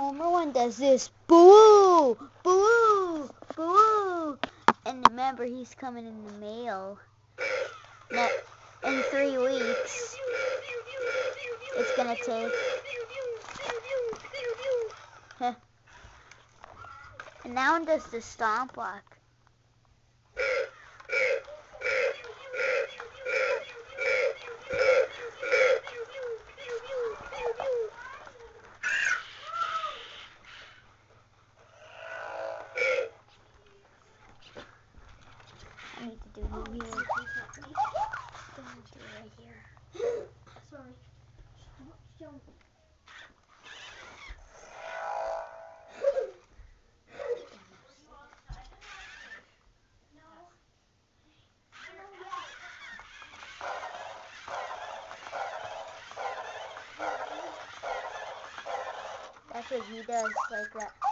Homer one does this. Boo! Boo! Boo! And remember, he's coming in the mail. Now, in 3 weeks, it's gonna take. And that one does the stomp walk. I need to do you here. Right here. Sorry. Don't. That's what he does, like that.